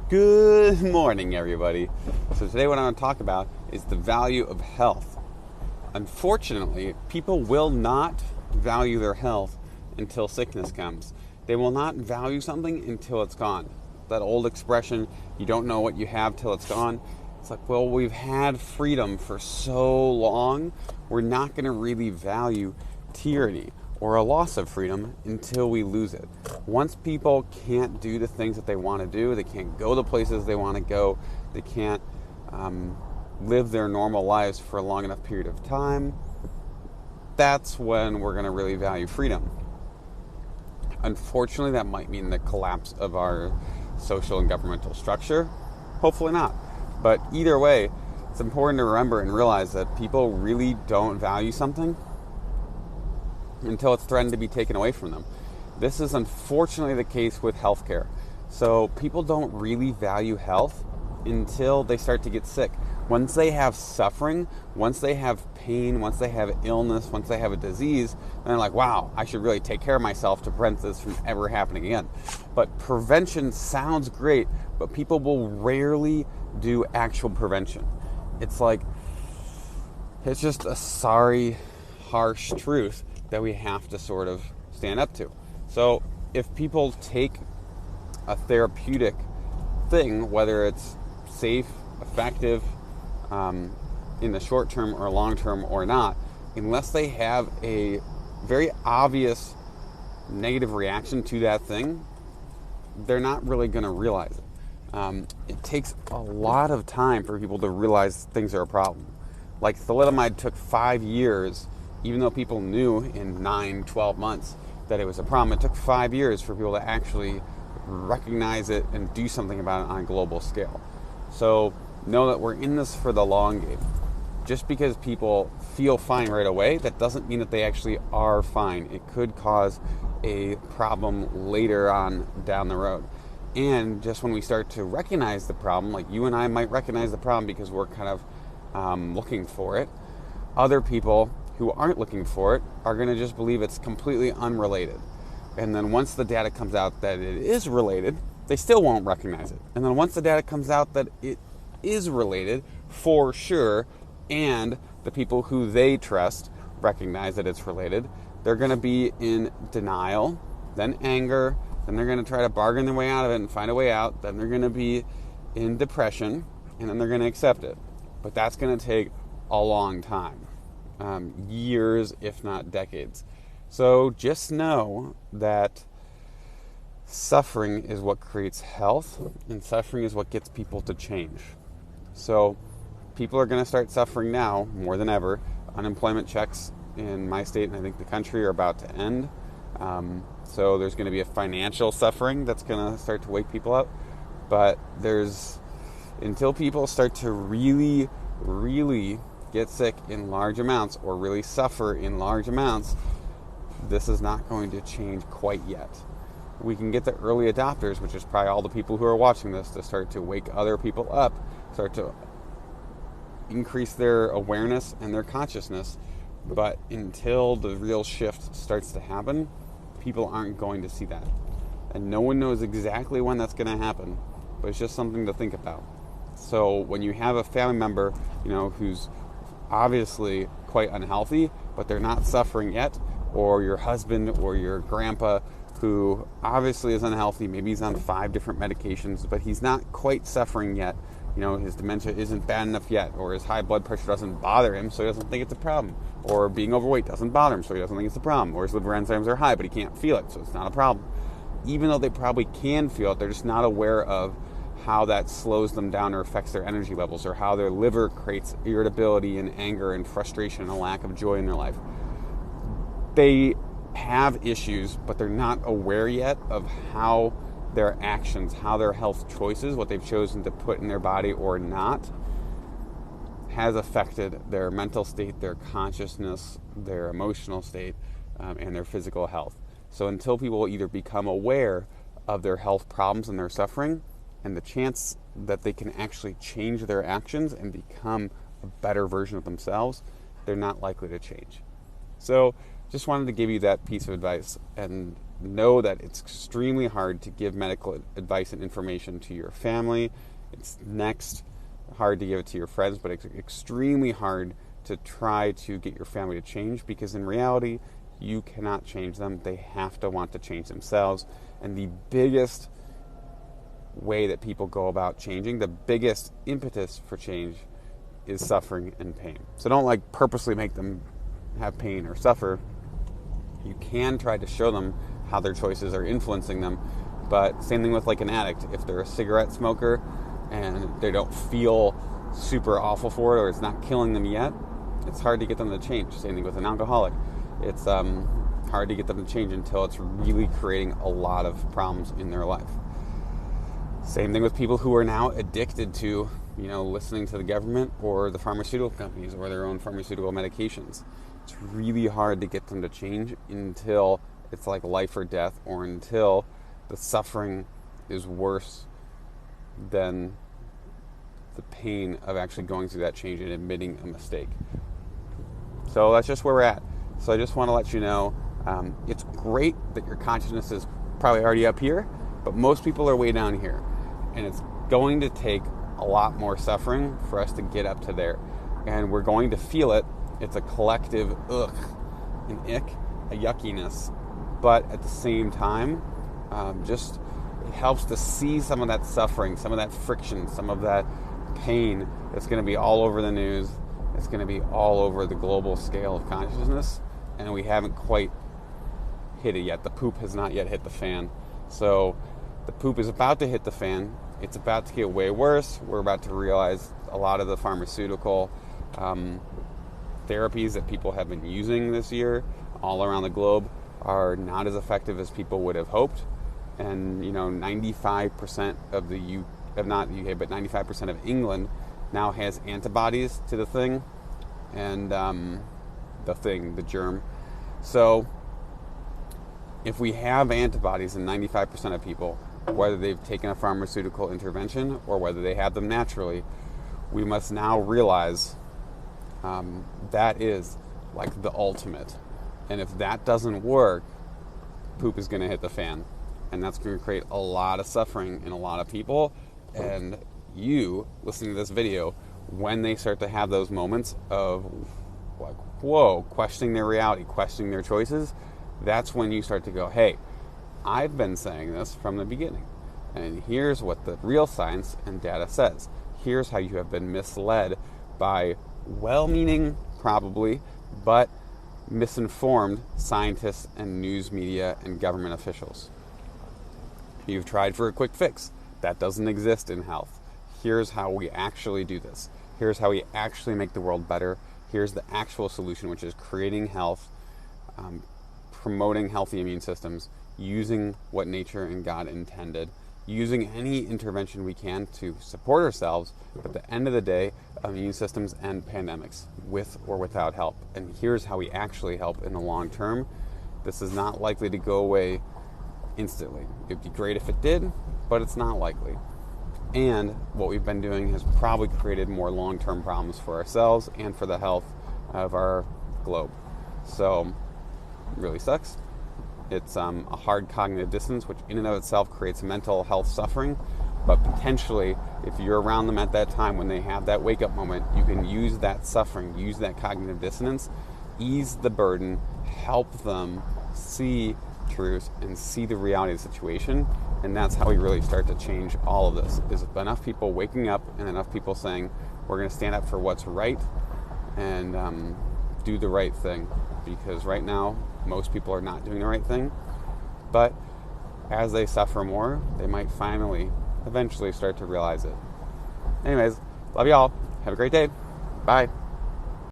Good morning, everybody. So today what I want to talk about is the value of health. Unfortunately, people will not value their health until sickness comes. They will not value something until it's gone. That old expression, you don't know what you have till it's gone. It's like, well, we've had freedom for so long, we're not going to really value tyranny or a loss of freedom until we lose it. Once people can't do the things that they want to do, they can't go the places they want to go, they can't live their normal lives for a long enough period of time, that's when we're going to really value freedom. Unfortunately, that might mean the collapse of our social and governmental structure. Hopefully not. But either way, it's important to remember and realize that people really don't value something until it's threatened to be taken away from them. This is unfortunately the case with healthcare. So people don't really value health until they start to get sick. Once they have suffering, once they have pain, once they have illness, once they have a disease, then they're like, wow, I should really take care of myself to prevent this from ever happening again. But prevention sounds great, but people will rarely do actual prevention. It's just a sorry, harsh truth that we have to sort of stand up to. So if people take a therapeutic thing, whether it's safe, effective, in the short term or long term or not, unless they have a very obvious negative reaction to that thing, they're not really going to realize it. It takes a lot of time for people to realize things are a problem. Like thalidomide took 5 years, even though people knew in 9-12 months that it was a problem. It took 5 years for people to actually recognize it and do something about it on a global scale. So know that we're in this for the long game. Just because people feel fine right away, that doesn't mean that they actually are fine. It could cause a problem later on down the road. And just when we start to recognize the problem, like you and I might recognize the problem because we're kind of looking for it, other people who aren't looking for it are going to just believe it's completely unrelated. And then once the data comes out that it is related, they still won't recognize it. And then once the data comes out that it is related for sure, and the people who they trust recognize that it's related, they're going to be in denial, then anger, then they're going to try to bargain their way out of it and find a way out, then they're going to be in depression, and then they're going to accept it. But that's going to take a long time. Years, if not decades. So just know that suffering is what creates health, and suffering is what gets people to change. So people are going to start suffering now more than ever. Unemployment checks in my state and I think the country are about to end. So there's going to be a financial suffering that's going to start to wake people up. But until people start to really, really get sick in large amounts or really suffer in large amounts, this is not going to change quite yet. We can get the early adopters, which is probably all the people who are watching this, to start to wake other people up, start to increase their awareness and their consciousness. But until the real shift starts to happen, people aren't going to see that. And no one knows exactly when that's going to happen, but it's just something to think about. So when you have a family member, who's obviously quite unhealthy, but they're not suffering yet, or your husband or your grandpa who obviously is unhealthy, maybe he's on 5 different medications, but he's not quite suffering yet, his dementia isn't bad enough yet, or his high blood pressure doesn't bother him, so he doesn't think it's a problem, or being overweight doesn't bother him, so he doesn't think it's a problem, or his liver enzymes are high, but he can't feel it, so it's not a problem. Even though they probably can feel it, they're just not aware of how that slows them down or affects their energy levels, or how their liver creates irritability and anger and frustration and a lack of joy in their life. They have issues, but they're not aware yet of how their actions, how their health choices, what they've chosen to put in their body or not, has affected their mental state, their consciousness, their emotional state, and their physical health. So until people either become aware of their health problems and their suffering, and the chance that they can actually change their actions and become a better version of themselves, they're not likely to change. So just wanted to give you that piece of advice, and know that it's extremely hard to give medical advice and information to your family. It's next hard to give it to your friends, but it's extremely hard to try to get your family to change, because in reality, you cannot change them. They have to want to change themselves. And the biggest way that people go about changing, the biggest impetus for change, is suffering and pain. So don't purposely make them have pain or suffer. You can try to show them how their choices are influencing them, but same thing with an addict. If they're a cigarette smoker and they don't feel super awful for it, or it's not killing them yet, it's hard to get them to change. Same thing with an alcoholic. It's hard to get them to change until it's really creating a lot of problems in their life. Same thing with people who are now addicted to, listening to the government or the pharmaceutical companies or their own pharmaceutical medications. It's really hard to get them to change until it's like life or death, or until the suffering is worse than the pain of actually going through that change and admitting a mistake. So that's just where we're at. So I just want to let you know, it's great that your consciousness is probably already up here, but most people are way down here. And it's going to take a lot more suffering for us to get up to there. And we're going to feel it. It's a collective ugh, an ick, a yuckiness. But at the same time, it helps to see some of that suffering, some of that friction, some of that pain that's going to be all over the news. It's going to be all over the global scale of consciousness. And we haven't quite hit it yet. The poop has not yet hit the fan. So the poop is about to hit the fan. It's about to get way worse. We're about to realize a lot of the pharmaceutical therapies that people have been using this year all around the globe are not as effective as people would have hoped. And 95% of not the UK, but 95% of England now has antibodies to the thing, and the germ. So if we have antibodies in 95% of people, whether they've taken a pharmaceutical intervention or whether they have them naturally, we must now realize that is the ultimate. And if that doesn't work, poop is going to hit the fan. And that's going to create a lot of suffering in a lot of people. And you, listening to this video, when they start to have those moments of questioning their reality, questioning their choices, that's when you start to go, hey, I've been saying this from the beginning. And here's what the real science and data says. Here's how you have been misled by well-meaning, probably, but misinformed scientists and news media and government officials. You've tried for a quick fix. That doesn't exist in health. Here's how we actually do this. Here's how we actually make the world better. Here's the actual solution, which is creating health, promoting healthy immune systems, using what nature and God intended, using any intervention we can to support ourselves. But at the end of the day, immune systems end pandemics with or without help. And here's how we actually help in the long term. This is not likely to go away instantly. It'd be great if it did, but it's not likely. And what we've been doing has probably created more long-term problems for ourselves and for the health of our globe. So it really sucks. It's a hard cognitive dissonance, which in and of itself creates mental health suffering. But potentially, if you're around them at that time when they have that wake-up moment, you can use that suffering, use that cognitive dissonance, ease the burden, help them see truth and see the reality of the situation. And that's how we really start to change all of this, is enough people waking up and enough people saying, we're going to stand up for what's right and do the right thing. Because right now, most people are not doing the right thing. But as they suffer more, they might eventually start to realize it. Anyways, love y'all. Have a great day. Bye.